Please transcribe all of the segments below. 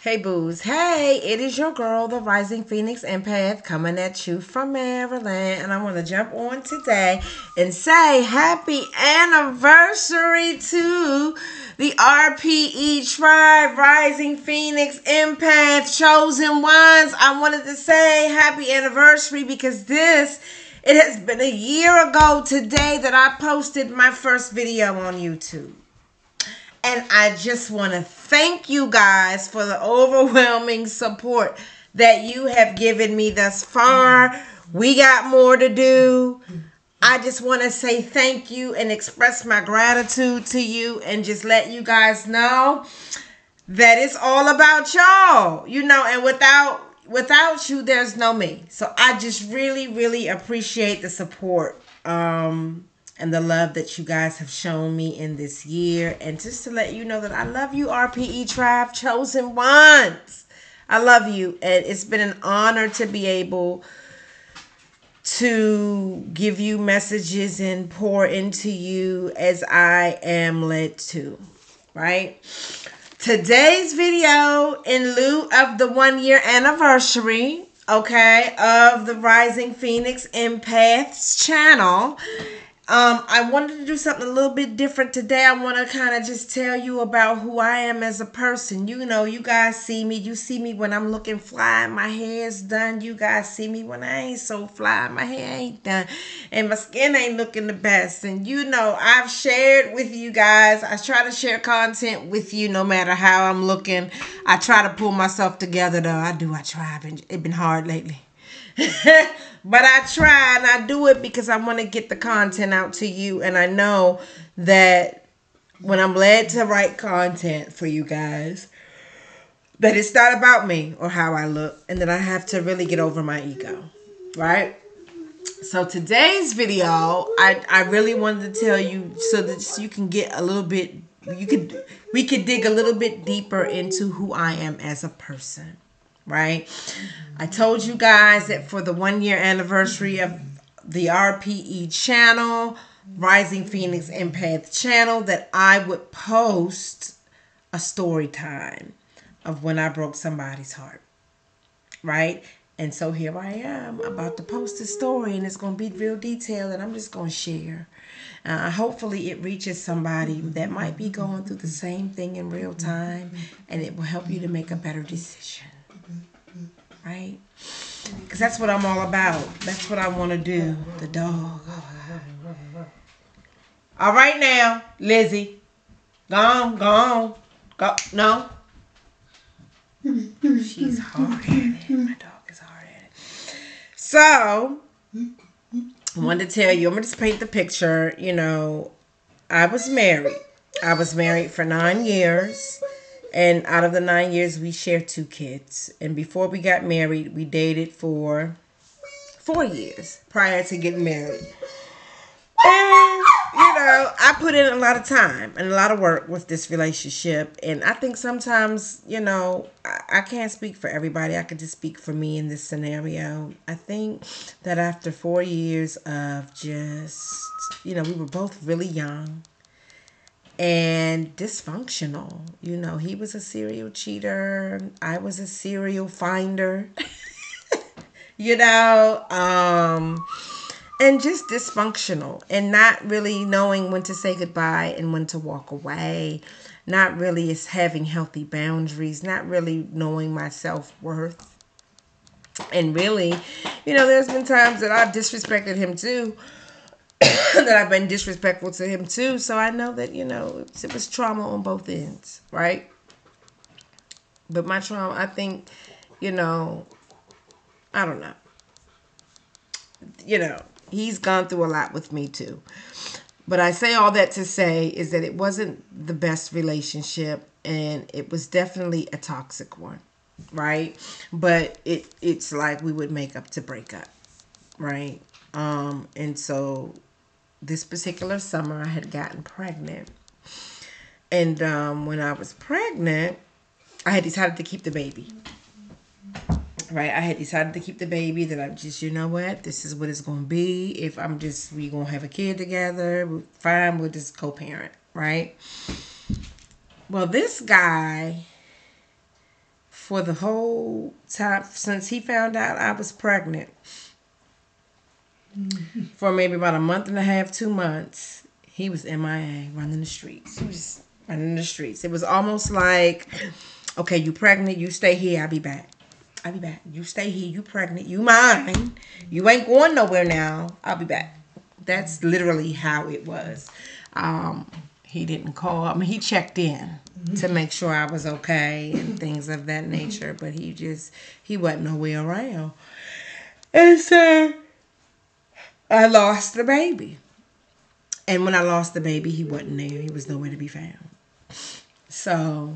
Hey boos, hey, it is your girl, the Rising Phoenix Empath, coming at you from Maryland. And I want to jump on today and say happy anniversary to the RPE Tribe, Rising Phoenix Empath, Chosen Ones. I wanted to say happy anniversary because it has been a year ago today that I posted my first video on YouTube. And I just want to thank you guys for the overwhelming support that you have given me thus far. We got more to do. I just want to say thank you and express my gratitude to you and just let you guys know that it's all about y'all, and without you, there's no me. So I just really appreciate the support. And the love that you guys have shown me in this year. And just to let you know that I love you, RPE Tribe, Chosen Ones. I love you. And it's been an honor to be able to give you messages and pour into you as I am led to. Right? Today's video, in lieu of the 1-year anniversary, okay, of the Rising Phoenix Empaths channel, I wanted to do something a little bit different today. I want to kind of just tell you about who I am as a person. You guys see me. You see me when I'm looking fly and my hair's done. You guys see me when I ain't so fly, my hair ain't done, and my skin ain't looking the best. And I've shared with you guys. I try to share content with you no matter how I'm looking. I try to pull myself together, though. I try. It's been hard lately. But I try and I do it because I want to get the content out to you. And I know that when I'm led to write content for you guys, that it's not about me or how I look. And that I have to really get over my ego. Right? So today's video, I really wanted to tell you so that you can get a little bit, we could dig a little bit deeper into who I am as a person. Right? I told you guys that for the 1-year anniversary of the RPE channel, Rising Phoenix Empath channel, that I would post a story time of when I broke somebody's heart. Right? And so here I am about to post a story, and it's going to be real detailed, and I'm just going to share. Hopefully it reaches somebody that might be going through the same thing in real time, and it will help you to make a better decision. Right? Because that's what I'm all about. That's what I want to do. The dog. All right now, Lizzie. Go on. Go. No. She's hard-headed. My dog is hard-headed. So, I wanted to tell you, I'm going to just paint the picture. I was married. I was married for 9 years. And out of the 9 years, we shared 2 kids. And before we got married, we dated for 4 years prior to getting married. And, I put in a lot of time and a lot of work with this relationship. And I think sometimes, I can't speak for everybody. I could just speak for me in this scenario. I think that after 4 years of just, we were both really young and dysfunctional. He was a serial cheater. I was a serial finder. And just dysfunctional and not really knowing when to say goodbye and when to walk away. Not really having healthy boundaries. Not really knowing my self-worth. And really, there's been times that I've disrespected him too. That I've been disrespectful to him too. So I know that, it was trauma on both ends, right? But my trauma, I think, I don't know. He's gone through a lot with me too. But I say all that to say is that it wasn't the best relationship, and it was definitely a toxic one, right? But it's like we would make up to break up, right? And so this particular summer I had gotten pregnant. And when I was pregnant, I had decided to keep the baby. Right? I had decided to keep the baby, that I'm just, this is what it's going to be. If we going to have a kid together, fine, we'll just co-parent, right? Well, this guy for the whole time since he found out I was pregnant, for maybe about a month and a half, 2 months, he was MIA, running the streets. He was running the streets. It was almost like, okay, you pregnant, you stay here, I'll be back. I'll be back. You stay here, you pregnant, you mine. You ain't going nowhere now. I'll be back. That's literally how it was. He didn't call. I mean, he checked in to make sure I was okay and things of that nature, but he wasn't nowhere around. And so I lost the baby. And when I lost the baby, he wasn't there. He was nowhere to be found. So,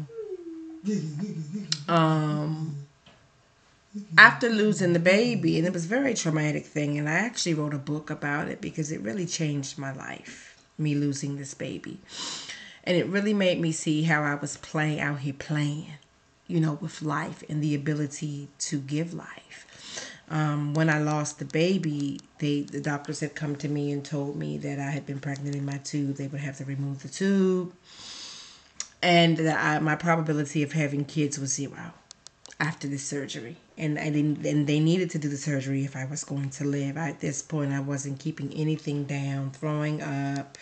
after losing the baby, and it was a very traumatic thing, and I actually wrote a book about it because it really changed my life, me losing this baby. And it really made me see how I was out here playing, with life and the ability to give life. When I lost the baby, the doctors had come to me and told me that I had been pregnant in my tube. They would have to remove the tube. And that my probability of having kids was 0 after the surgery. And they needed to do the surgery if I was going to live. At this point, I wasn't keeping anything down, throwing up,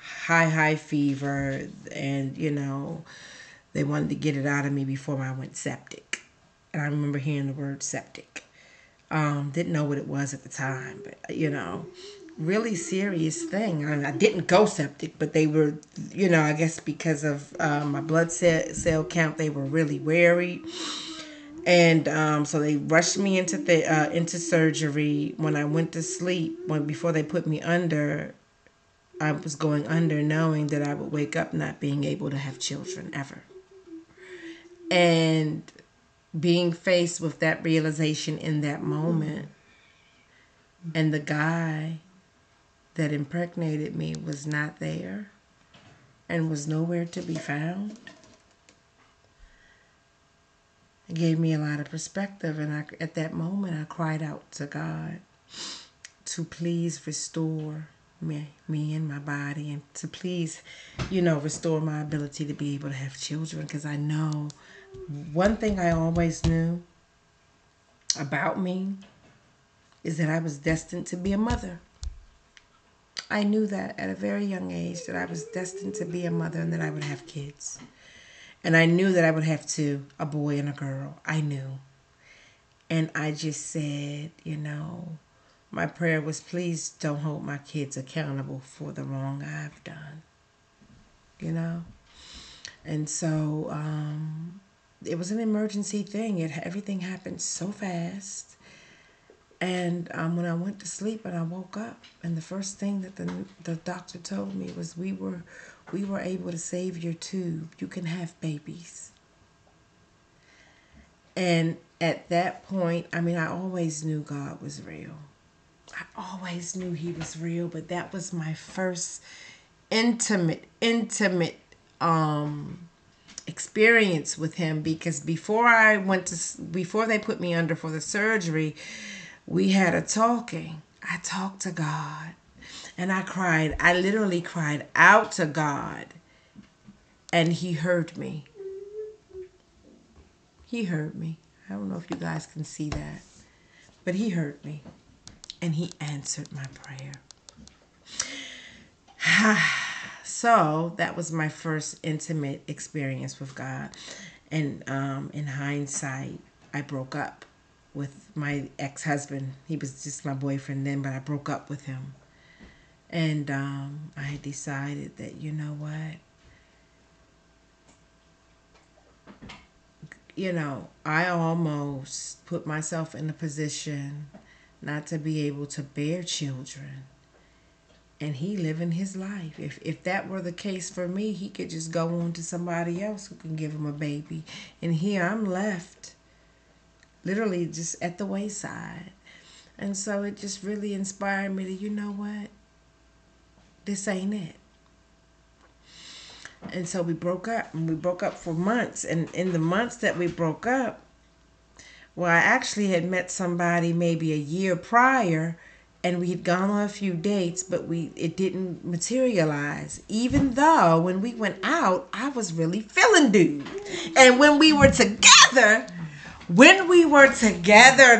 high fever. And, they wanted to get it out of me before I went septic. And I remember hearing the word septic. Didn't know what it was at the time, but, really serious thing. I didn't go septic, but they were, I guess because of my blood cell count, they were really wary. And so they rushed me into surgery. When I went to sleep, before they put me under, I was going under knowing that I would wake up not being able to have children ever. And being faced with that realization in that moment, and the guy that impregnated me was not there and was nowhere to be found, it gave me a lot of perspective. And at that moment, I cried out to God to please restore me and my body, and to please, restore my ability to be able to have children. Because I know one thing I always knew about me is that I was destined to be a mother. I knew that at a very young age, that I was destined to be a mother and that I would have kids. And I knew that I would have two, a boy and a girl. I knew. And I just said, my prayer was, please don't hold my kids accountable for the wrong I've done. And so it was an emergency thing. Everything happened so fast. And when I went to sleep and I woke up, and the first thing that the doctor told me was, we were able to save your tube. You can have babies. And at that point, I always knew God was real. I always knew he was real, but that was my first intimate experience with him, because before they put me under for the surgery, we had a talking. I talked to God, and I cried. I literally cried out to God, and he heard me. He heard me. I don't know if you guys can see that, but he heard me, and he answered my prayer. So that was my first intimate experience with God. And in hindsight, I broke up with my ex-husband. He was just my boyfriend then, but I broke up with him. And I decided that, I almost put myself in a position not to be able to bear children. And he living his life. If that were the case for me, he could just go on to somebody else who can give him a baby. And here I'm left, literally just at the wayside. And so it just really inspired me to, you know what? This ain't it. And so we broke up. And we broke up for months. And in the months that we broke up, well, I actually had met somebody maybe a year prior, and we had gone on a few dates, but it didn't materialize. Even though when we went out, I was really feeling dude. And when we were together,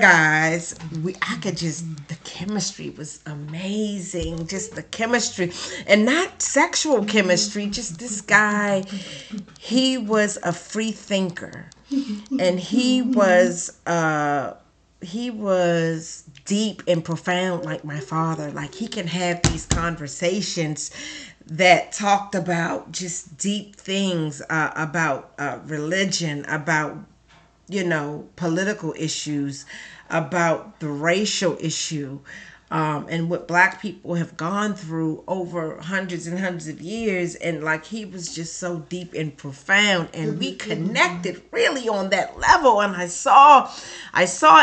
guys, the chemistry was amazing. Just the chemistry, and not sexual chemistry. Just this guy, he was a free thinker, and he was deep and profound like my father. Like, he can have these conversations that talked about just deep things, about religion, about, political issues, about the racial issue, and what Black people have gone through over hundreds and hundreds of years. And like, he was just so deep and profound, and we connected really on that level. And I saw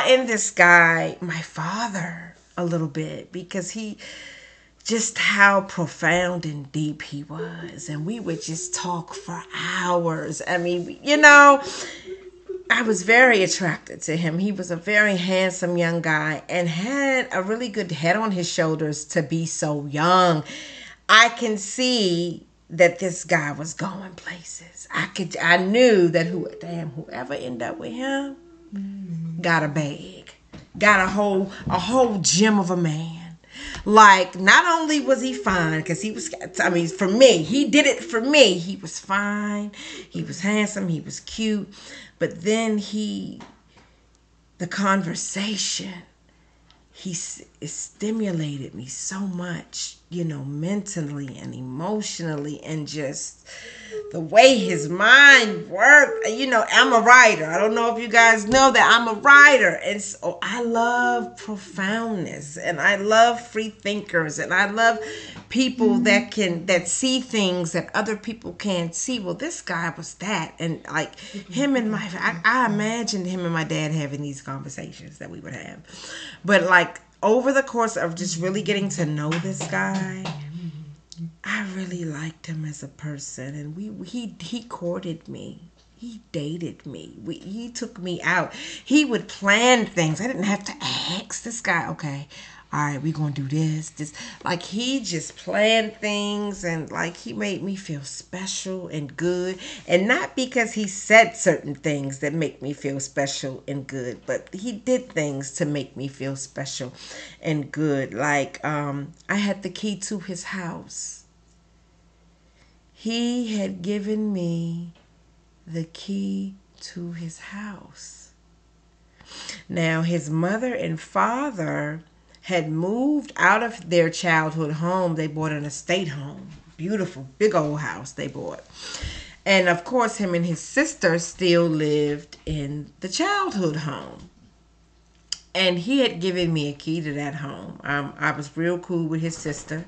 in this guy my father a little bit, because just how profound and deep he was. And we would just talk for hours. I mean, I was very attracted to him. He was a very handsome young guy and had a really good head on his shoulders to be so young. I can see that this guy was going places. I knew that whoever ended up with him got a bag, got a whole gem of a man. Like, not only was he fine, because for me, he did it for me. He was fine, he was handsome, he was cute. But then the conversation, it stimulated me so much, mentally and emotionally, and just the way his mind worked. I'm a writer. I don't know if you guys know that I'm a writer. And so I love profoundness, and I love free thinkers, and I love people that see things that other people can't see. Well, this guy was that. And like, I imagined him and my dad having these conversations that we would have. But like, over the course of just really getting to know this guy, I really liked him as a person. And he courted me. He dated me. He took me out. He would plan things. I didn't have to ask this guy, okay, all right, we're going to do this. Like, he just planned things, and like, he made me feel special and good. And not because he said certain things that make me feel special and good, but he did things to make me feel special and good. Like, I had the key to his house. He had given me the key to his house. Now, his mother and father had moved out of their childhood home. They bought an estate home. Beautiful, big old house they bought. And of course, him and his sister still lived in the childhood home. And he had given me a key to that home. I was real cool with his sister.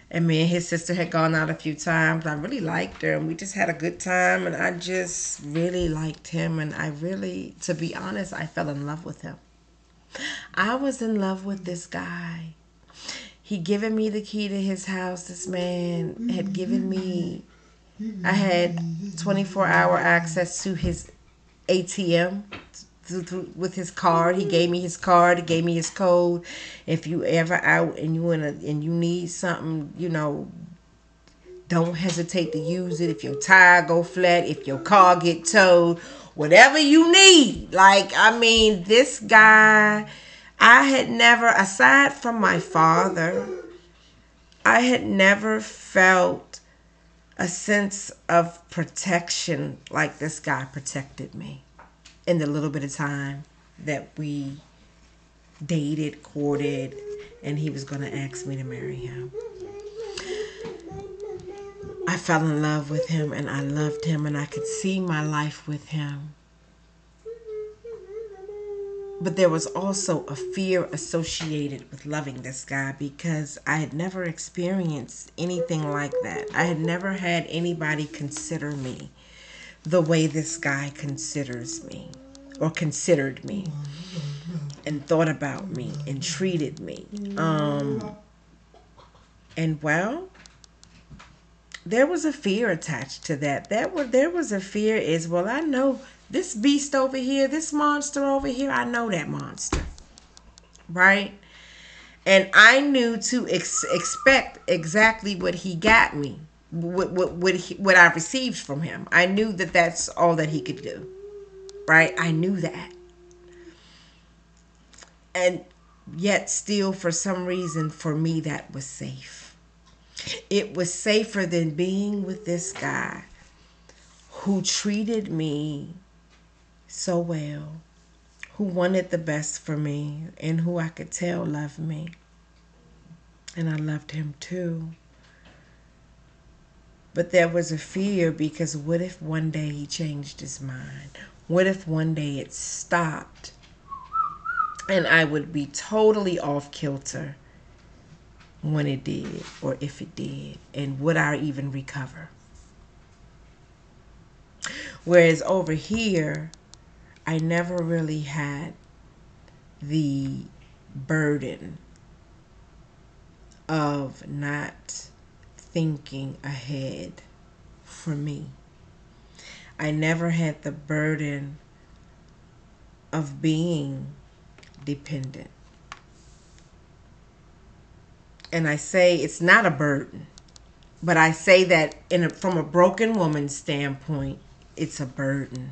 And me and his sister had gone out a few times. I really liked her, and we just had a good time. And I just really liked him. And to be honest, I fell in love with him. I was in love with this guy. He given me the key to his house. This man had given me, I had 24-hour access to his ATM with his card. He gave me his card. He gave me his code. If you ever out and you need something, don't hesitate to use it. If your tire go flat, if your car get towed, whatever you need. Like, I mean, this guy, I had never, aside from my father, I had never felt a sense of protection like this guy protected me in the little bit of time that we dated, courted, and he was going to ask me to marry him. I fell in love with him, and I loved him, and I could see my life with him. But there was also a fear associated with loving this guy, because I had never experienced anything like that. I had never had anybody consider me the way this guy considers me, or considered me, and thought about me, and treated me. And well, there was a fear attached to that. There was a fear well, I know this beast over here, this monster over here, I know that monster. Right? And I knew to expect exactly what he got me, what I received from him. I knew that that's all that he could do, right? I knew that. And yet still, for some reason, for me, that was safe. It was safer than being with this guy who treated me so well, who wanted the best for me, and who I could tell loved me. And I loved him too. But there was a fear, because what if one day he changed his mind? What if one day it stopped and I would be totally off kilter when it did, or if it did, and would I even recover? Whereas over here, I never really had the burden of not thinking ahead for me. I never had the burden of being dependent. And I say it's not a burden, but I say that from a broken woman's standpoint, it's a burden.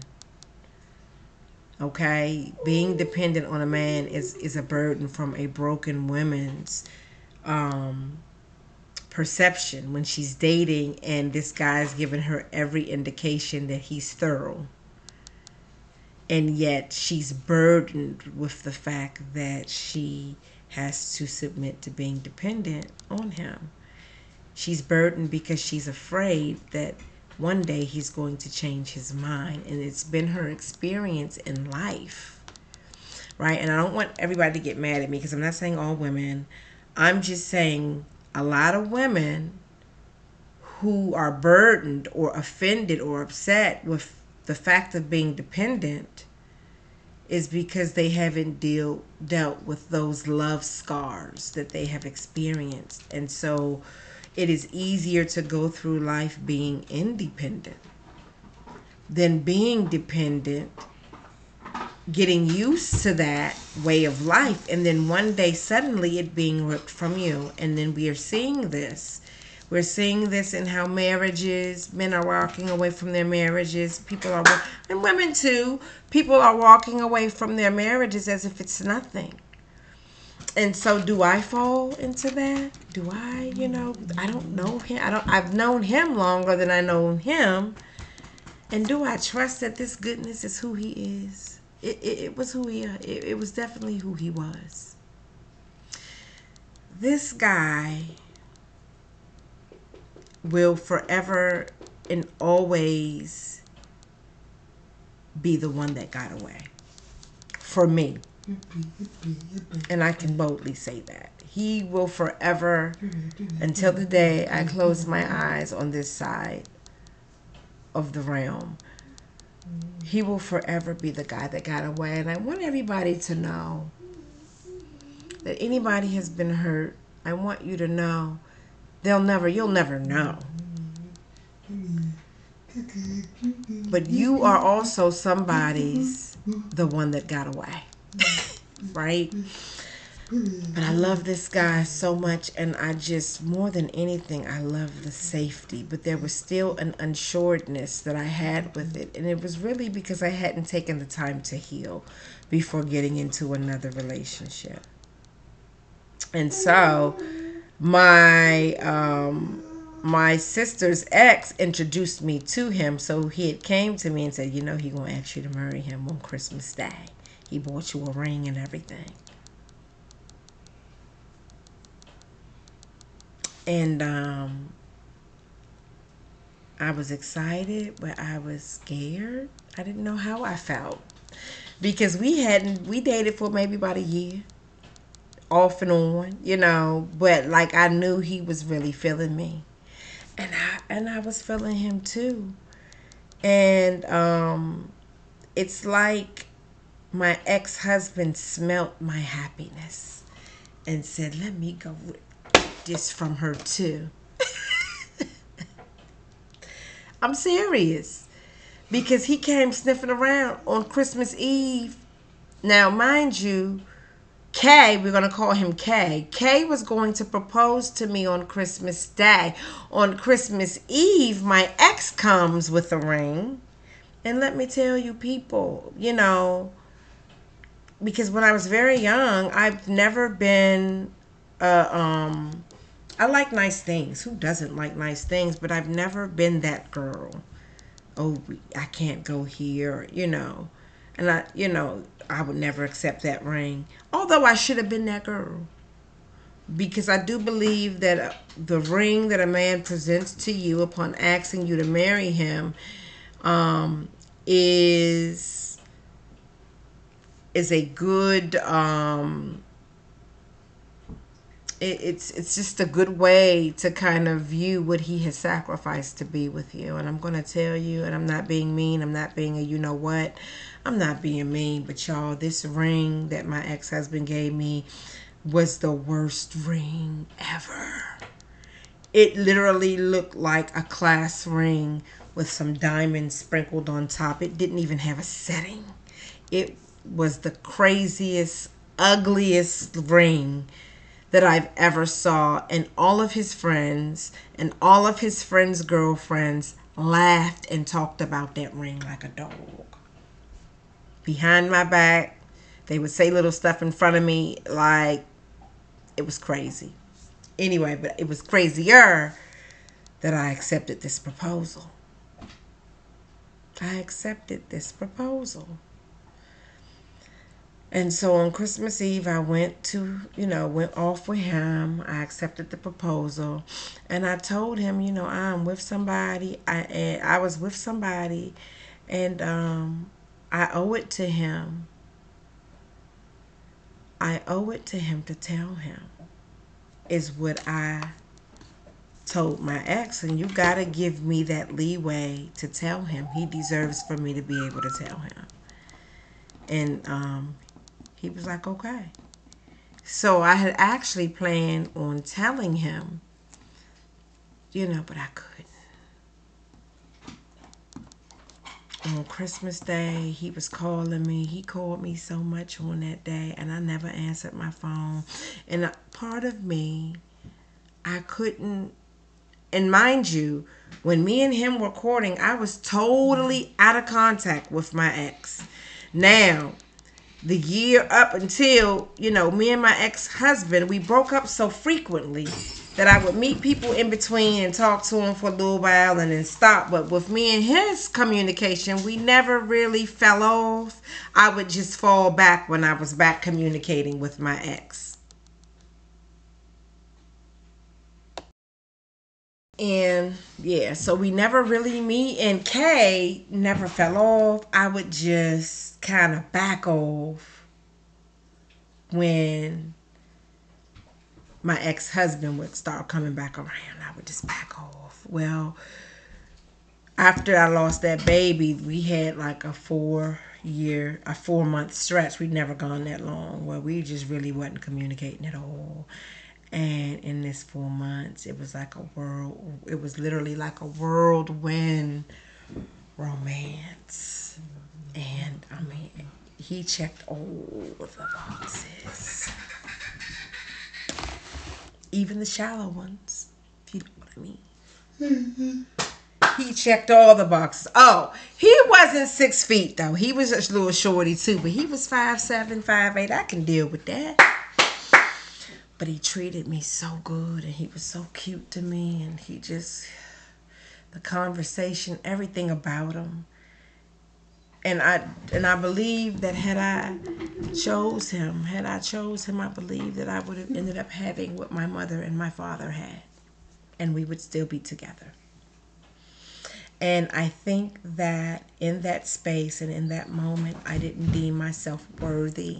Okay? Being dependent on a man is a burden from a broken woman's perception when she's dating and this guy's giving her every indication that he's thorough. And yet she's burdened with the fact that she has to submit to being dependent on him. She's burdened because she's afraid that one day he's going to change his mind. And it's been her experience in life, right? And I don't want everybody to get mad at me, because I'm not saying all women. I'm just saying a lot of women who are burdened or offended or upset with the fact of being dependent is because they haven't dealt with those love scars that they have experienced. And so it is easier to go through life being independent than being dependent, getting used to that way of life, and then one day suddenly it being ripped from you. And then we are seeing this. We're seeing this in how marriages, men are walking away from their marriages. People are, and women too, people are walking away from their marriages as if it's nothing. And so do I fall into that? Do I, I don't know him. I've known him longer than I know him. And do I trust that this goodness is who he is? It was who he, it was definitely who he was. This guy will forever and always be the one that got away for me. And I can boldly say that. He will forever, until the day I close my eyes on this side of the realm, he will forever be the guy that got away. And I want everybody to know that anybody has been hurt, I want you to know you'll never know. But you are also somebody's the one that got away. Right? But I love this guy so much, and I just, more than anything, I love the safety. But there was still an unsuredness that I had with it, and it was really because I hadn't taken the time to heal before getting into another relationship. And so my sister's ex introduced me to him. So he had came to me and said, he gonna ask you to marry him on Christmas Day. He bought you a ring and everything. And I was excited, but I was scared. I didn't know how I felt, because we dated for maybe about a year, off and on, but like I knew he was really feeling me, and I was feeling him too. And it's like my ex-husband smelt my happiness and said, let me go with this from her too. I'm serious. Because he came sniffing around on Christmas Eve. Now, mind you, Kay, we're going to call him Kay. Kay was going to propose to me on Christmas Day. On Christmas Eve, my ex comes with a ring. And let me tell you, people, you know, because when I was very young, I've never been, I like nice things. Who doesn't like nice things? But I've never been that girl. Oh, I can't go here, you know. And I would never accept that ring. Although I should have been that girl. Because I do believe that the ring that a man presents to you upon asking you to marry him is a good it's just a good way to kind of view what he has sacrificed to be with you. And I'm going to tell you, and I'm not being mean, I'm not being a you know what, I'm not being mean, but y'all, this ring that my ex-husband gave me was the worst ring ever. It literally looked like a class ring with some diamonds sprinkled on top. It didn't even have a setting. It was the craziest, ugliest ring that I've ever saw. And all of his friends and all of his friends' girlfriends laughed and talked about that ring like a dog. Behind my back, they would say little stuff in front of me like it was crazy. Anyway, but it was crazier that I accepted this proposal. I accepted this proposal. And so on Christmas Eve, I went off with him. I accepted the proposal. And I told him, I'm with somebody. I was with somebody. And I owe it to him. I owe it to him to tell him, is what I told my ex. And you got to give me that leeway to tell him. He deserves for me to be able to tell him. And he was like, okay. So I had actually planned on telling him, but I couldn't. On Christmas Day, he was calling me. He called me so much on that day, and I never answered my phone. And a part of me, I couldn't. And mind you, when me and him were courting, I was totally out of contact with my ex. Now, the year up until, me and my ex-husband, we broke up so frequently that I would meet people in between and talk to them for a little while and then stop. But with me and his communication, we never really fell off. I would just fall back when I was back communicating with my ex. And yeah, so we never really, me and Kay never fell off. I would just kind of back off when my ex-husband would start coming back around. I would just back off. Well, after I lost that baby, we had like a 4-month stretch. We'd never gone that long where we just really wasn't communicating at all. And in this 4 months, it was literally like a whirlwind romance. And I mean, he checked all of the boxes. Even the shallow ones, if you know what I mean. He checked all the boxes. Oh, he wasn't 6 feet, though. He was a little shorty, too. But he was 5'7", 5'8". I can deal with that. But he treated me so good, and he was so cute to me. And the conversation, everything about him. And I believe that had I chose him, I believe that I would have ended up having what my mother and my father had. And we would still be together. And I think that in that space and in that moment, I didn't deem myself worthy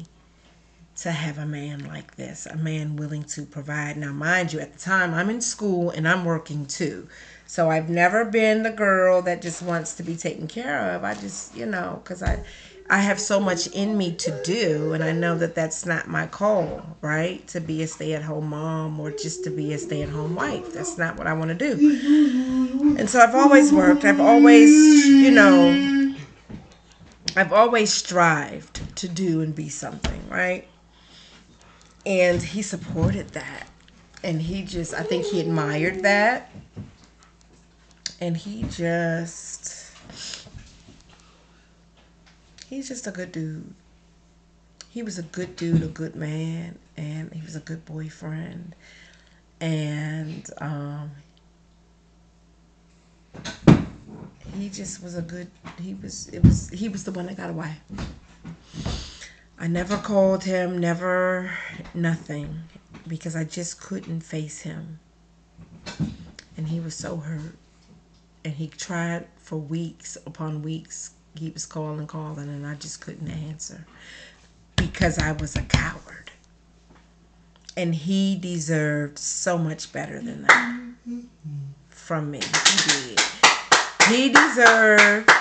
to have a man like this, a man willing to provide. Now, mind you, at the time, I'm in school and I'm working too. So I've never been the girl that just wants to be taken care of. I just, because I have so much in me to do, and I know that that's not my call, right? To be a stay-at-home mom or just to be a stay-at-home wife. That's not what I want to do. And so I've always worked. I've always strived to do and be something, right? And he supported that. And he just, I think he admired that. And he's just a good dude. He was a good dude, a good man, and he was a good boyfriend. And he just was a good, he was the one that got away. I never called him, never, nothing, because I just couldn't face him. And he was so hurt. And he tried for weeks upon weeks. He was calling, and I just couldn't answer because I was a coward. And he deserved so much better than that from me. He did. He deserved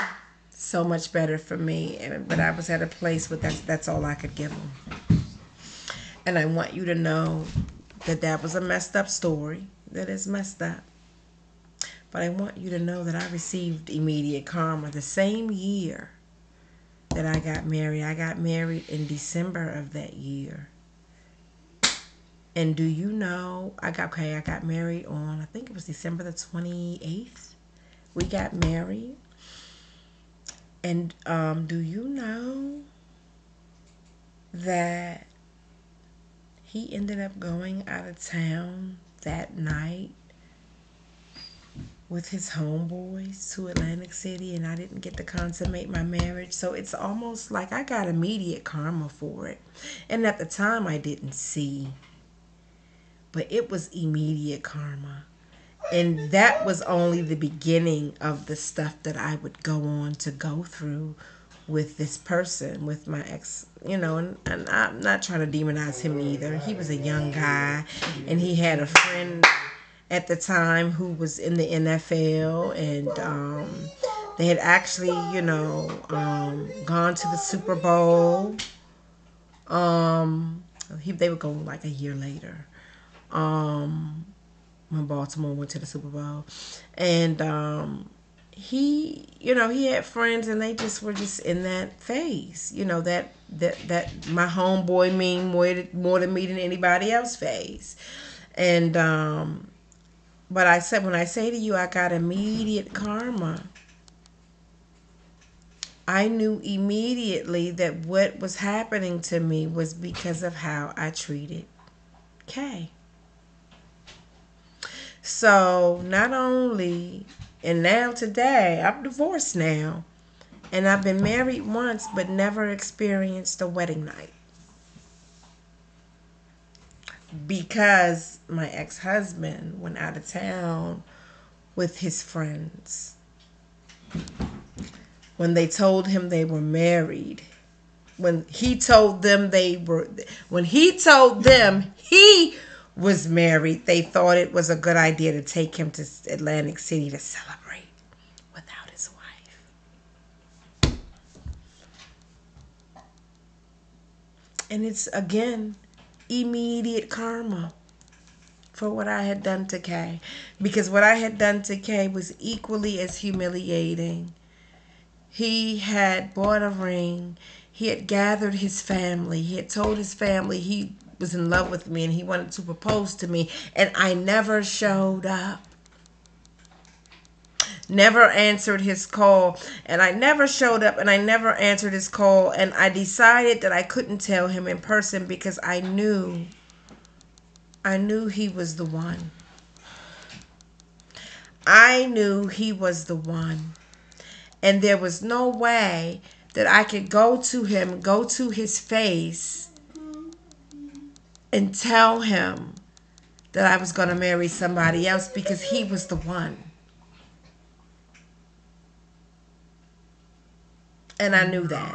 so much better from me. But I was at a place where that's all I could give him. And I want you to know that was a messed up story. That is messed up. But I want you to know that I received immediate karma the same year that I got married. I got married in December of that year. And do you know, I got married on, I think it was December the 28th. We got married. And do you know that he ended up going out of town that night with his homeboys to Atlantic City, and I didn't get to consummate my marriage. So it's almost like I got immediate karma for it. And at the time I didn't see, but it was immediate karma. And that was only the beginning of the stuff that I would go on to go through with this person, with my ex, and I'm not trying to demonize him either. He was a young guy, and he had a friend at the time who was in the NFL, and they had actually, gone to the Super Bowl. They would go like a year later. When Baltimore went to the Super Bowl, and he had friends, and they just were just in that phase, that my homeboy mean more to me than anybody else phase, and but I said, when I say to you, I got immediate karma. I knew immediately that what was happening to me was because of how I treated Kay. So not only, and now today, I'm divorced now, and I've been married once, but never experienced a wedding night. Because my ex-husband went out of town with his friends. When they told him they were married, when he told them he was married, they thought it was a good idea to take him to Atlantic City to celebrate without his wife. And it's, again, immediate karma for what I had done to Kay. Because what I had done to Kay was equally as humiliating. He had bought a ring. He had gathered his family. He had told his family he was in love with me and he wanted to propose to me. And I never showed up. Never answered his call. And I never showed up, and I never answered his call. And I decided that I couldn't tell him in person because I knew he was the one. I knew he was the one. And there was no way that I could go to him, go to his face, and tell him that I was going to marry somebody else, because he was the one. And I knew that.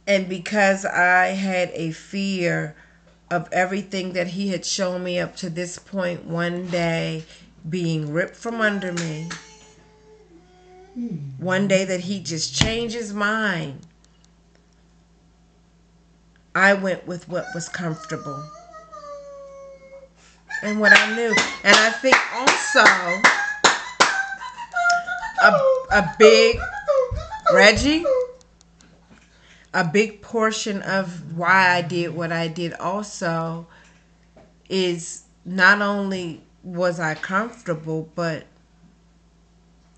And because I had a fear of everything that he had shown me up to this point, one day being ripped from under me, one day that he just changed his mind, I went with what was comfortable and what I knew. And I think also a big, Reggie, a big portion of why I did what I did also is not only was I comfortable, but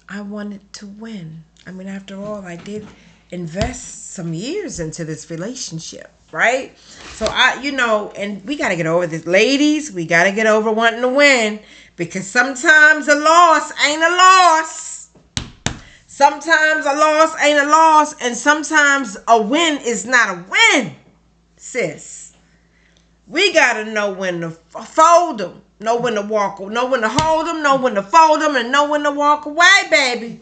I wanted to win. I mean, after all, I did invest some years into this relationship, right? So and we got to get over this. Ladies, we got to get over wanting to win, because sometimes a loss ain't a loss. Sometimes a loss ain't a loss, and sometimes a win is not a win, sis. We got to know when to fold them, know when to walk, know when to hold them, know when to fold them, and know when to walk away, baby.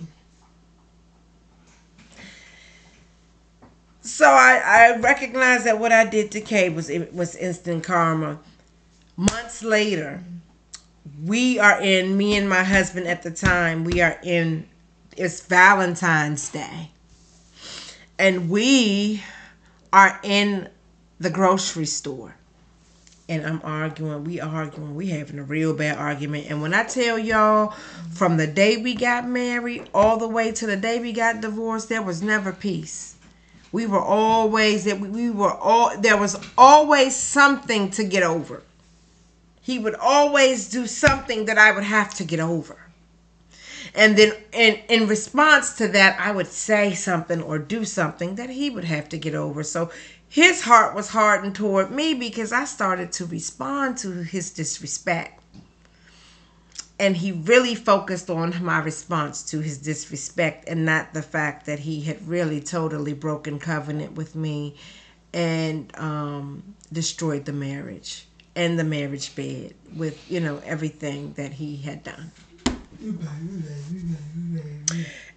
So I recognize that what I did to Kay was instant karma. Months later, me and my husband at the time, it's Valentine's Day. And we are in the grocery store. And we having a real bad argument. And when I tell y'all, from the day we got married all the way to the day we got divorced, there was never peace. There was always something to get over. He would always do something that I would have to get over. And then in response to that, I would say something or do something that he would have to get over. So his heart was hardened toward me because I started to respond to his disrespect. And he really focused on my response to his disrespect and not the fact that he had really totally broken covenant with me and destroyed the marriage and the marriage bed with, everything that he had done.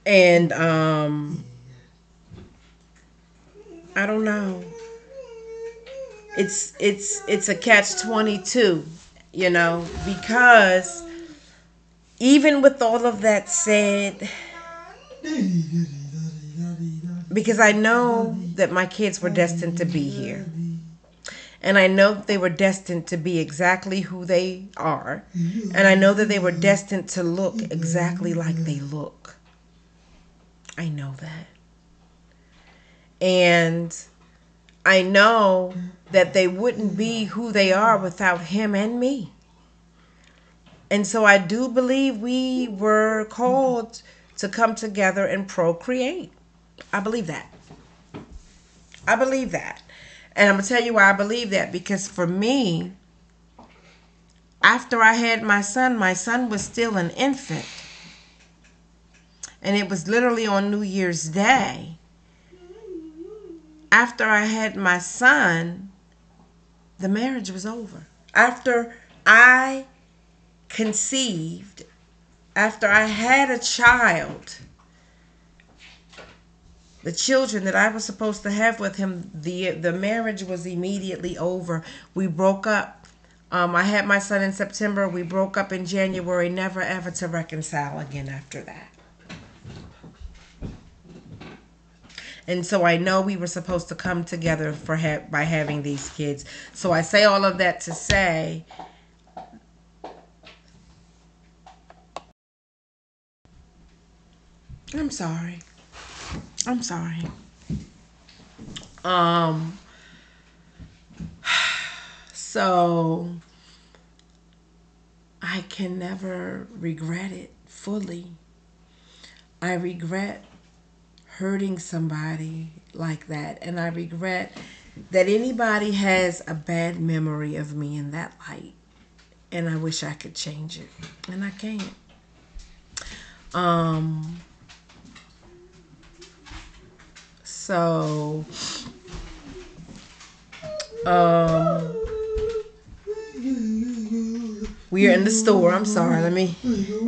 And I don't know. It's a catch-22, because even with all of that said, because I know that my kids were destined to be here. And I know that they were destined to be exactly who they are. And I know that they were destined to look exactly like they look. I know that. And I know that they wouldn't be who they are without him and me. And so I do believe we were called to come together and procreate. I believe that. I believe that. And I'm going to tell you why I believe that. Because for me, after I had my son was still an infant. And it was literally on New Year's Day. After I had my son, the marriage was over. After I conceived, after I had a child, the children that I was supposed to have with him, the marriage was immediately over. We broke up. I had my son in September. We broke up in January, never ever to reconcile again after that. And so I know we were supposed to come together by having these kids. So I say all of that to say, I'm sorry. I'm sorry. So I can never regret it fully. I regret hurting somebody like that. And I regret that anybody has a bad memory of me in that light. And I wish I could change it. And I can't. So we are in the store. I'm sorry.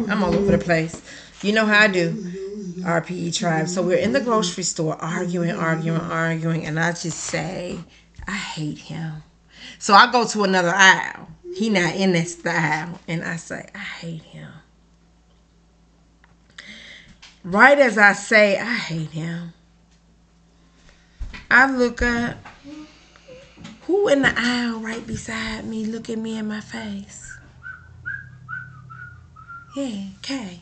I'm all over the place. You know how I do. RPE Tribe. So we're in the grocery store arguing. And I just say, I hate him. So I go to another aisle. He not in this aisle. And I say, I hate him. Right as I say, I hate him, I look up. Who in the aisle right beside me looking me in my face? Yeah, Kay.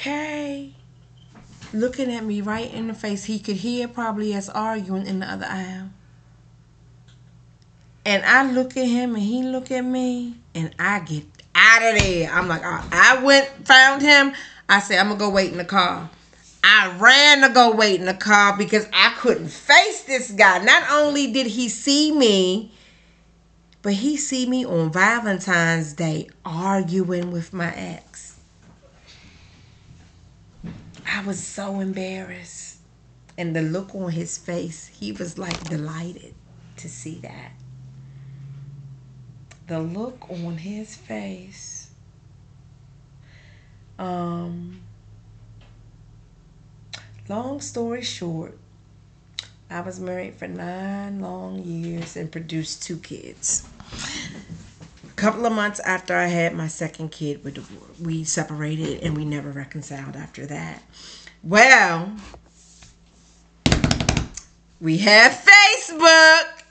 okay? Looking at me right in the face. He could hear probably us arguing in the other aisle. And I look at him and he look at me and I get out of there. I'm like, I went, found him. I said, I'm going to go wait in the car. I ran to go wait in the car because I couldn't face this guy. Not only did he see me, but he see me on Valentine's Day arguing with my ex. I was so embarrassed. And the look on his face, he was like delighted to see that. The look on his face. Long story short, I was married for 9 long years and produced 2 kids. A couple of months after I had my second kid, we separated and we never reconciled after that. Well, we had Facebook.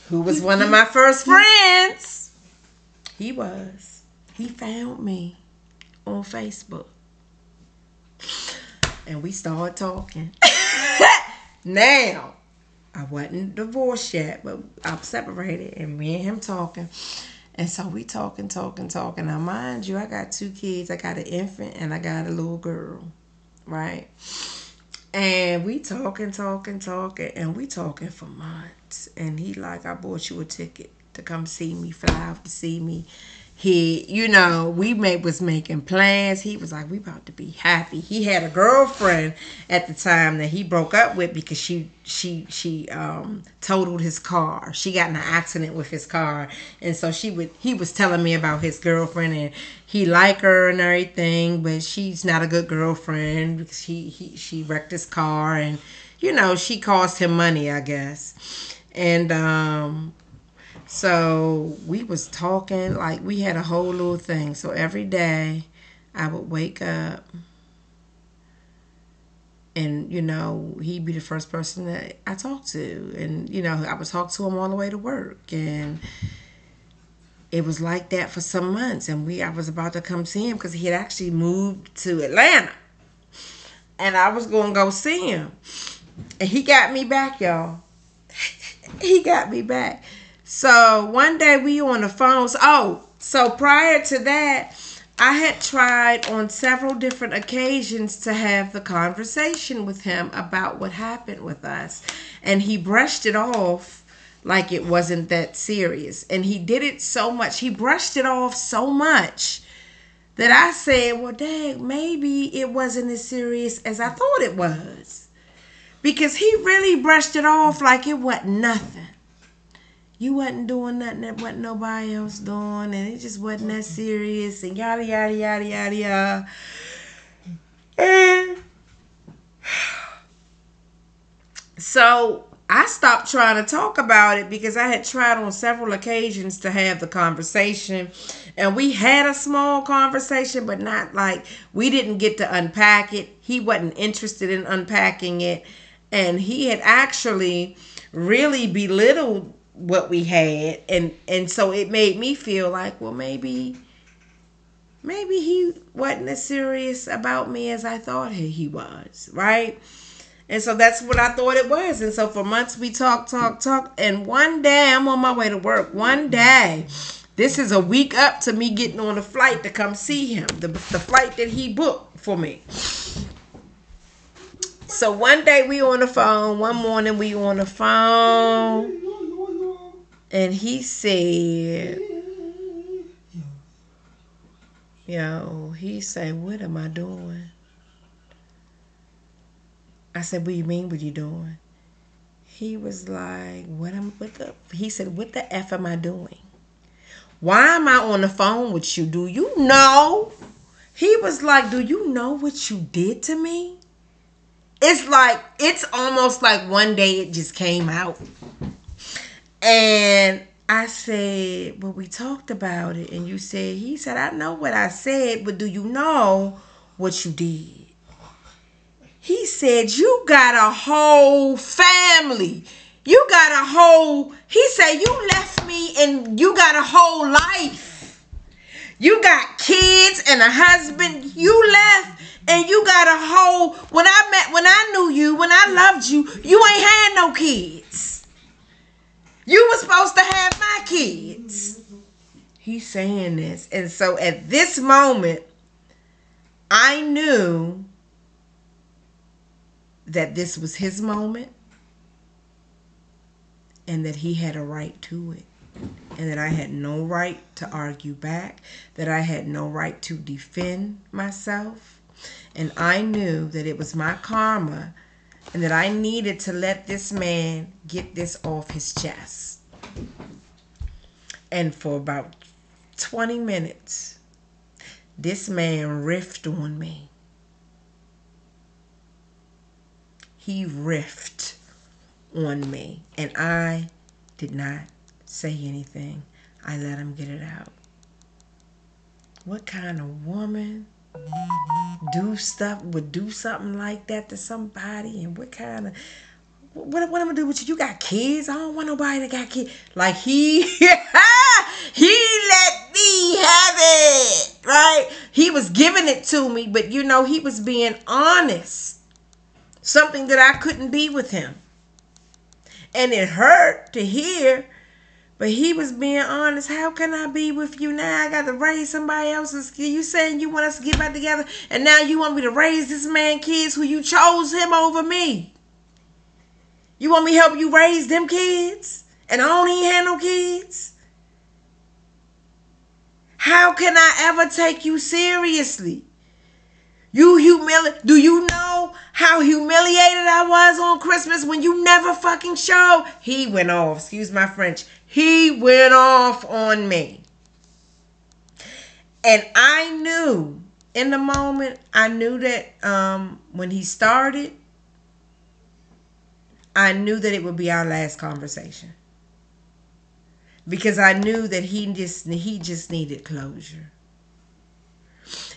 Who was one of my first friends? He was. He found me on Facebook. And we started talking. Now, I wasn't divorced yet, but I'm separated. And me and him talking. And so we talking. Now, mind you, I got 2 kids. I got an infant and I got a little girl. Right? And we talking. And we talking for months. And he like, I bought you a ticket to come see me, fly out to see me. He, you know, we was making plans. He was like, we about to be happy. He had a girlfriend at the time that he broke up with because she totaled his car. She got in an accident with his car. And so he was telling me about his girlfriend and he liked her and everything, but she's not a good girlfriend because she wrecked his car and, you know, she cost him money, I guess. And, so we was talking, like we had a whole little thing. So every day I would wake up and, you know, he'd be the first person that I talked to. And, you know, I would talk to him all the way to work. And it was like that for some months. And I was about to come see him because he had actually moved to Atlanta. And I was going to go see him. And he got me back, y'all. He got me back. So one day we on the phone. So prior to that, I had tried on several different occasions to have the conversation with him about what happened with us. And he brushed it off like it wasn't that serious. And he did it so much. He brushed it off so much that I said, well, dang, maybe it wasn't as serious as I thought it was. Because he really brushed it off like it wasn't nothing. You wasn't doing nothing that wasn't nobody else doing, and it just wasn't that serious, and yada, yada, yada, yada, yada. And so I stopped trying to talk about it because I had tried on several occasions to have the conversation, and we had a small conversation, but not like, we didn't get to unpack it. He wasn't interested in unpacking it, and he had actually really belittled what we had, and so it made me feel like, well, maybe he wasn't as serious about me as I thought he was, right? And so that's what I thought it was. And so for months we talked, and one day I'm on my way to work. One day, this is a week up to me getting on a flight to come see him, the flight that he booked for me. So one day we on the phone, one morning we on the phone, and he said, he said, what am I doing? I said, what do you mean, what you doing? He was like, he said, what the F am I doing? Why am I on the phone with you? Do you know? He was like, do you know what you did to me? It's almost like one day it just came out. And I said, well, we talked about it. And he said, I know what I said, but do you know what you did? He said, you got a whole family. He said, you left me and you got a whole life. You got kids and a husband. You left and you got a whole. When I knew you, when I loved you, you ain't had no kids. You were supposed to have my kids. He's saying this. And so at this moment, I knew that this was his moment and that he had a right to it. And that I had no right to argue back, that I had no right to defend myself. And I knew that it was my karma and that I needed to let this man get this off his chest. And for about 20 minutes, this man riffed on me. He riffed on me. And I did not say anything. I let him get it out. What kind of woman would do something like that to somebody? And what kind of what am I gonna do with you? You got kids? I don't want nobody that got kids. Like he he let me have it, right? He was giving it to me, but you know, he was being honest. Something that I couldn't be with him. And it hurt to hear, but he was being honest. How can I be with you now? I got to raise somebody else's kids. You saying you want us to get back together, and now you want me to raise this man kids who you chose him over me. You want me to help you raise them kids? And I don't even have no kids? How can I ever take you seriously? Do you know how humiliated I was on Christmas when you never fucking showed? He went off. Excuse my French. He went off on me. And I knew in the moment, I knew that when he started, I knew that it would be our last conversation. Because I knew that he just needed closure.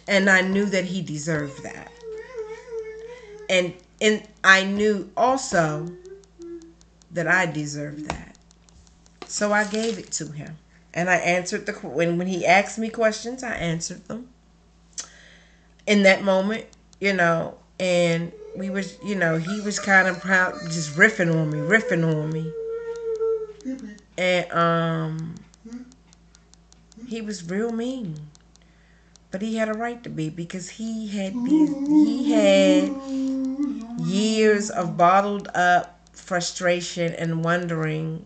And I knew that he deserved that. And I knew also that I deserved that. So I gave it to him. And I answered when he asked me questions, I answered them. In that moment, you know, and we was, you know, he was kind of proud, just riffing on me. And he was real mean. But he had a right to be, because he had years of bottled up frustration and wondering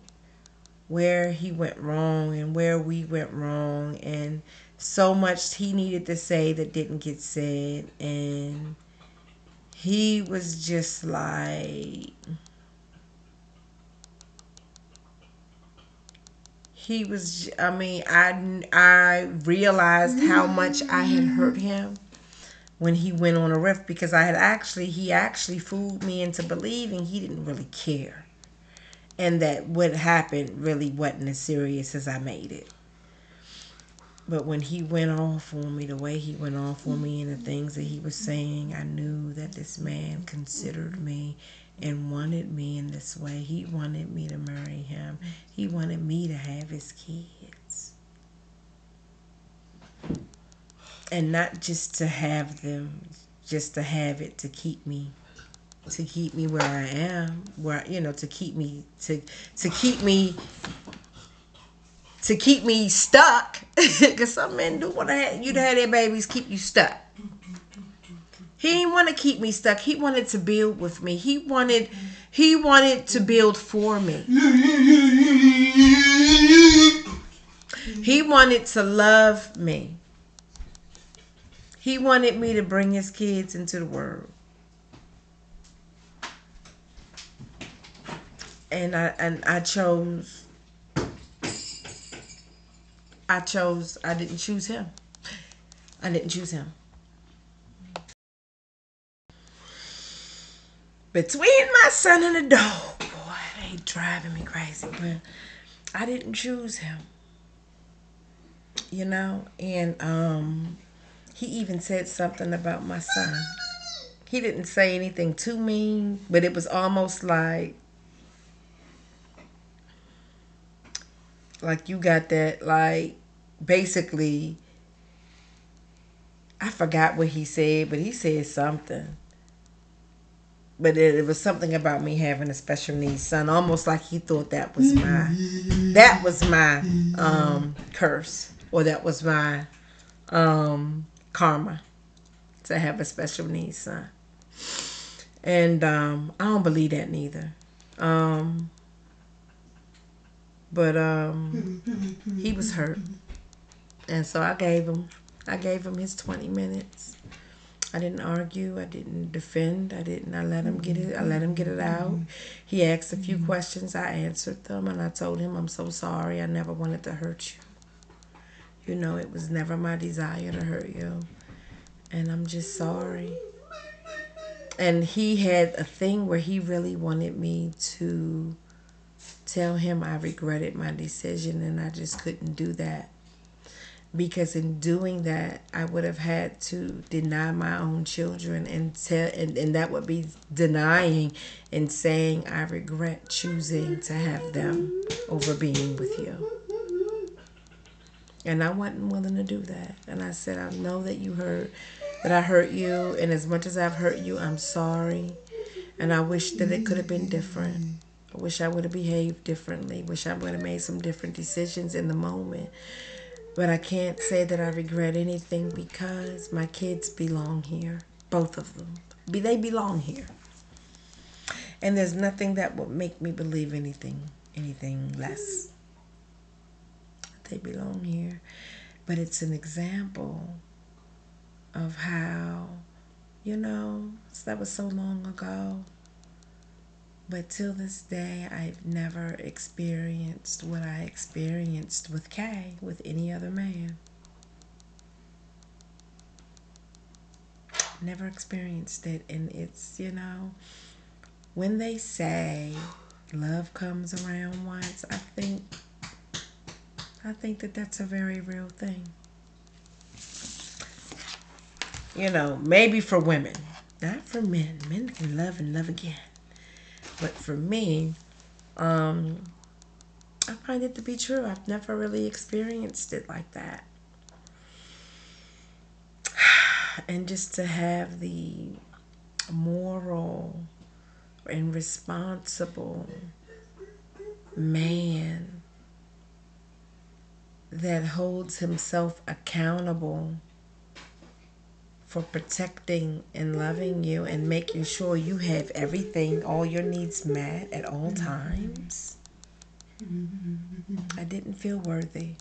where he went wrong and where we went wrong, and so much he needed to say that didn't get said. And he was just like, I realized how much I had hurt him when he went on a riff, because he actually fooled me into believing he didn't really care. And that what happened really wasn't as serious as I made it. But when he went off on me, the way he went off on me and the things that he was saying, I knew that this man considered me and wanted me in this way. He wanted me to marry him. He wanted me to have his kids. And not just to have them, just to have it to keep me where I am, where, you know, to keep me stuck. Because some men do want to have you to have their babies keep you stuck. He didn't want to keep me stuck. He wanted to build with me. He wanted to build for me. He wanted to love me. He wanted me to bring his kids into the world. And I chose. I didn't choose him. I didn't choose him. Between my son and the dog, boy, they driving me crazy. But I didn't choose him. You know, and he even said something about my son. He didn't say anything too mean, but it was almost like you got that, like, basically, I forgot what he said, but he said something. But it was something about me having a special needs son, almost like he thought that was my curse, or that was my karma to have a special needs son. And I don't believe that neither. But he was hurt, and so I gave him his 20 minutes. I didn't argue. I didn't defend. I let him get it. I let him get it out. He asked a few questions. I answered them, and I told him, I'm so sorry. I never wanted to hurt you. You know, it was never my desire to hurt you, and I'm just sorry. And he had a thing where he really wanted me to tell him I regretted my decision, and I just couldn't do that. Because in doing that, I would have had to deny my own children, and that would be denying and saying I regret choosing to have them over being with you. And I wasn't willing to do that. And I said, I know that I hurt you, and as much as I've hurt you, I'm sorry. And I wish that it could have been different. I wish I would have behaved differently. Wish I would have made some different decisions in the moment. But I can't say that I regret anything, because my kids belong here. Both of them. They belong here. And there's nothing that would make me believe anything less. They belong here. But it's an example of how, that was so long ago. But till this day, I've never experienced what I experienced with Kay, with any other man. Never experienced it. And it's, when they say love comes around once, I think that that's a very real thing. Maybe for women, not for men. Men can love and love again. But for me, I find it to be true. I've never really experienced it like that. And just to have the moral and responsible man that holds himself accountable for protecting and loving you and making sure you have everything, all your needs met at all times. I didn't feel worthy.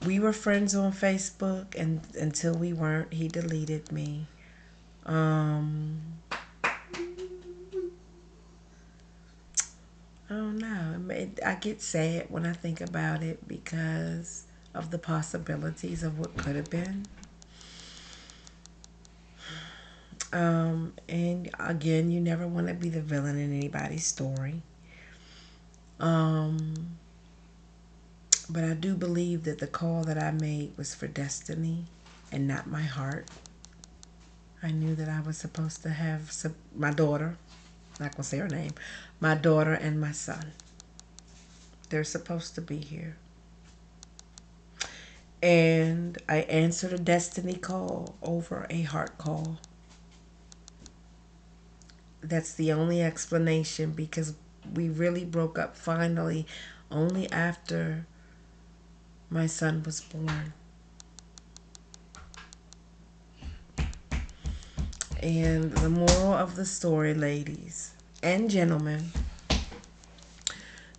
We were friends on Facebook, and until we weren't, he deleted me. I don't know. I get sad when I think about it, because of the possibilities of what could have been. And again, you never want to be the villain in anybody's story. But I do believe that the call that I made was for destiny and not my heart. I knew that I was supposed to have my daughter, not going to say her name, my daughter and my son. They're supposed to be here. And I answered a destiny call over a heart call. That's the only explanation, because we really broke up finally only after my son was born. And the moral of the story, ladies and gentlemen,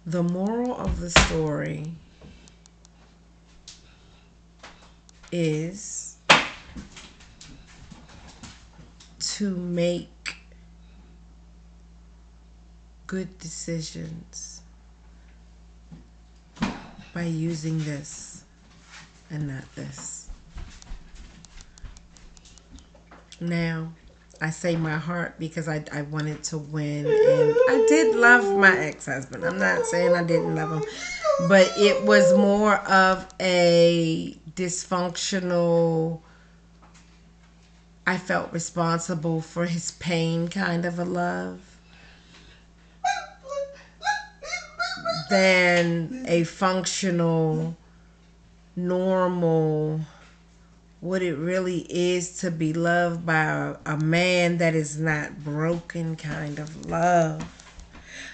the moral of the story is to make good decisions by using this and not this. Now, I say my heart because I wanted to win, and I did love my ex-husband. I'm not saying I didn't love him, but it was more of a dysfunctional, I felt responsible for his pain kind of a love than a functional, normal, what it really is to be loved by a man that is not broken kind of love.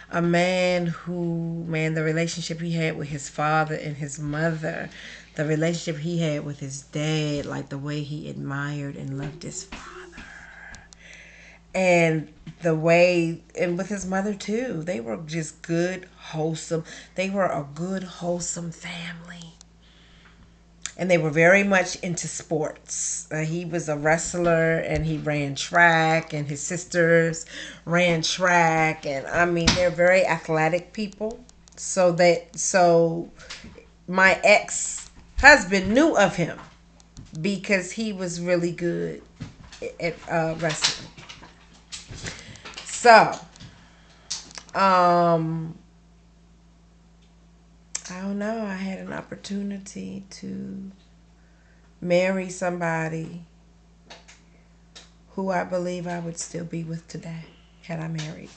A man who, man, the relationship he had with his father and his mother, the relationship he had with his dad, like the way he admired and loved his father. And the way, and with his mother too, they were just good, wholesome. They were a good, wholesome family. And they were very much into sports. He was a wrestler and he ran track, and his sisters ran track. And I mean, they're very athletic people. So my ex-husband knew of him because he was really good at wrestling. So, I don't know. I had an opportunity to marry somebody who I believe I would still be with today had I married.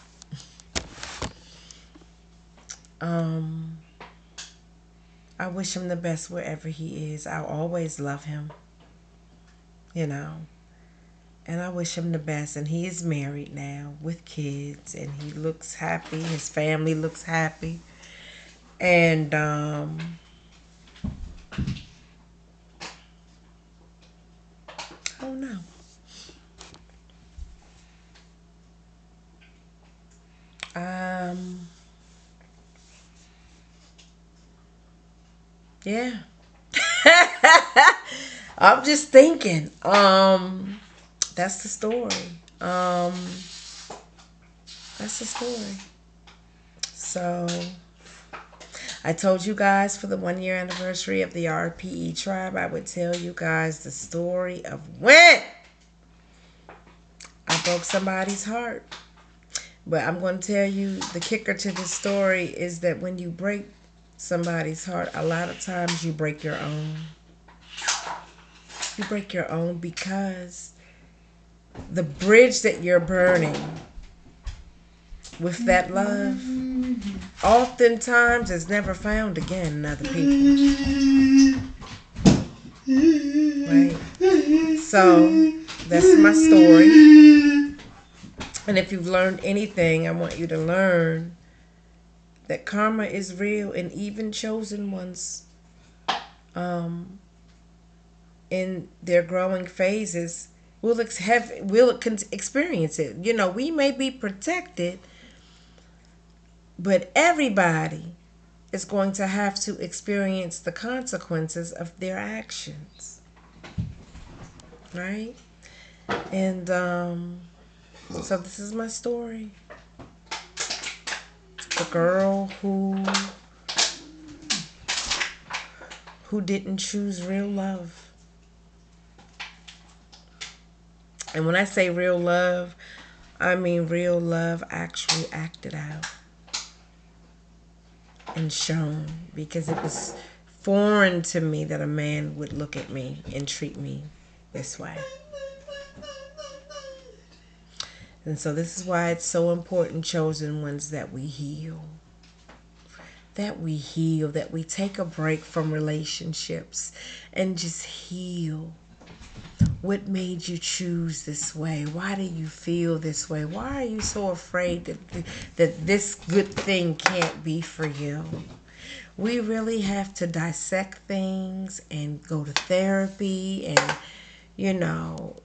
I wish him the best wherever he is. I'll always love him, you know. And I wish him the best. And he is married now with kids, and he looks happy. His family looks happy. And oh no. Yeah. I'm just thinking. That's the story. That's the story. So I told you guys for the 1-year anniversary of the RPE Tribe, I would tell you guys the story of when I broke somebody's heart. But I'm going to tell you the kicker to this story is that when you break somebody's heart, a lot of times you break your own. You break your own because the bridge that you're burning with that love oftentimes is never found again in other people. Right? So that's my story. And if you've learned anything, I want you to learn that karma is real, and even chosen ones in their growing phases will experience it. You know, we may be protected, but everybody is going to have to experience the consequences of their actions. Right? And so this is my story. The girl who didn't choose real love. And when I say real love, I mean real love actually acted out and shown, because it was foreign to me that a man would look at me and treat me this way. And so this is why it's so important, chosen ones, that we heal. That we heal, that we take a break from relationships and just heal. What made you choose this way? Why do you feel this way? Why are you so afraid that this good thing can't be for you? We really have to dissect things and go to therapy and, you know,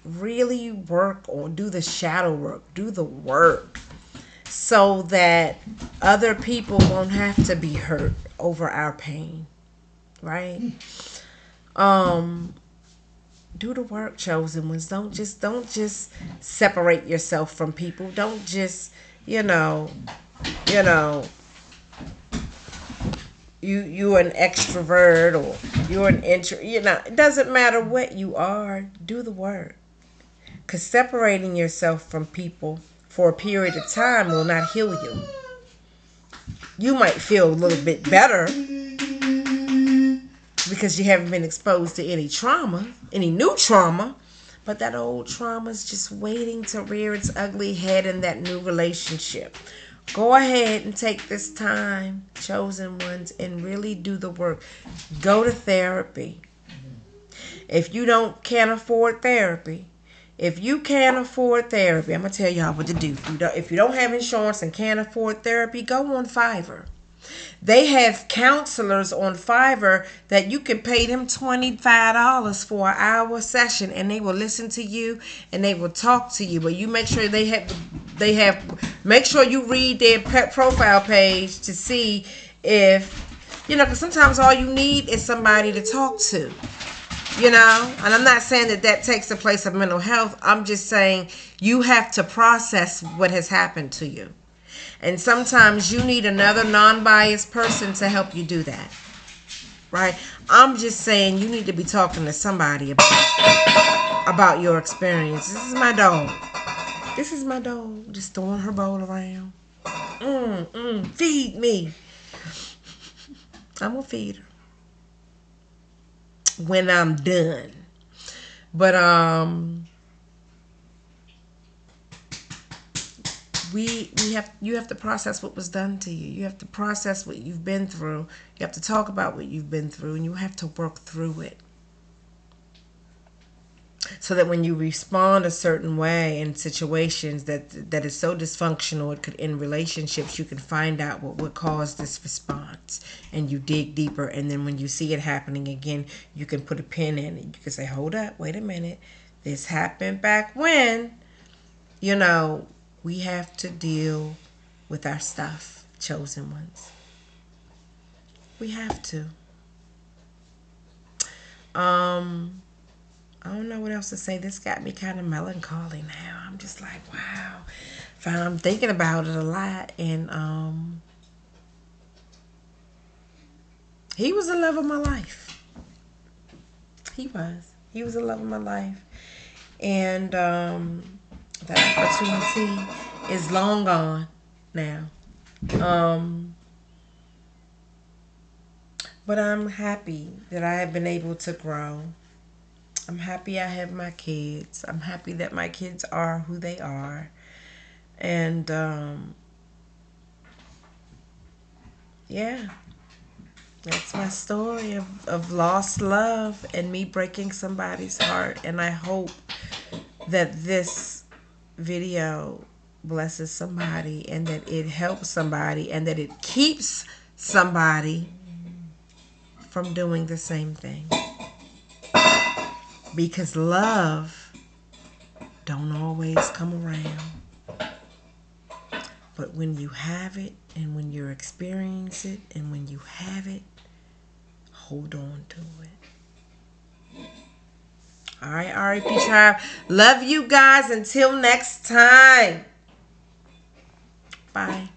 really work on, do the shadow work, do the work, so that other people won't have to be hurt over our pain, right? Do the work, chosen ones. Don't just separate yourself from people. Don't just, you an extrovert or you're an introvert. It doesn't matter what you are. Do the work. Because separating yourself from people for a period of time will not heal you. You might feel a little bit better because you haven't been exposed to any trauma, any new trauma, but that old trauma is just waiting to rear its ugly head in that new relationship. Go ahead and take this time, chosen ones, and really do the work. Go to therapy. If you can't afford therapy, I'm gonna tell y'all what to do. If you don't have insurance and can't afford therapy, go on Fiverr. They have counselors on Fiverr that you can pay them $25 for an hour session, and they will listen to you and they will talk to you. But you make sure make sure you read their profile page to see if because sometimes all you need is somebody to talk to. And I'm not saying that takes the place of mental health. I'm just saying you have to process what has happened to you. And sometimes you need another non-biased person to help you do that. Right? I'm just saying you need to be talking to somebody about your experience. This is my dog. Just throwing her bowl around. Feed me. I'm going to feed her when I'm done. But you have to process what was done to you. You have to process what you've been through. You have to talk about what you've been through, and you have to work through it. So that when you respond a certain way in situations that is so dysfunctional it could end relationships, you can find out what caused this response, and you dig deeper. And then when you see it happening again, you can put a pin in it. You can say, hold up, wait a minute, this happened back when. We have to deal with our stuff, chosen ones. We have to. I don't know what else to say. This got me kind of melancholy now. I'm just like, wow. I'm thinking about it a lot. And he was the love of my life. He was the love of my life. And that opportunity is long gone now. But I'm happy that I have been able to grow. I'm happy I have my kids. I'm happy that my kids are who they are. And yeah, that's my story of lost love and me breaking somebody's heart. And I hope that this video blesses somebody, and that it helps somebody, and that it keeps somebody from doing the same thing. Because love don't always come around. But when you have it, and when you're experiencing it, and when you have it, hold on to it. All right, RPE Tribe. Love you guys. Until next time. Bye.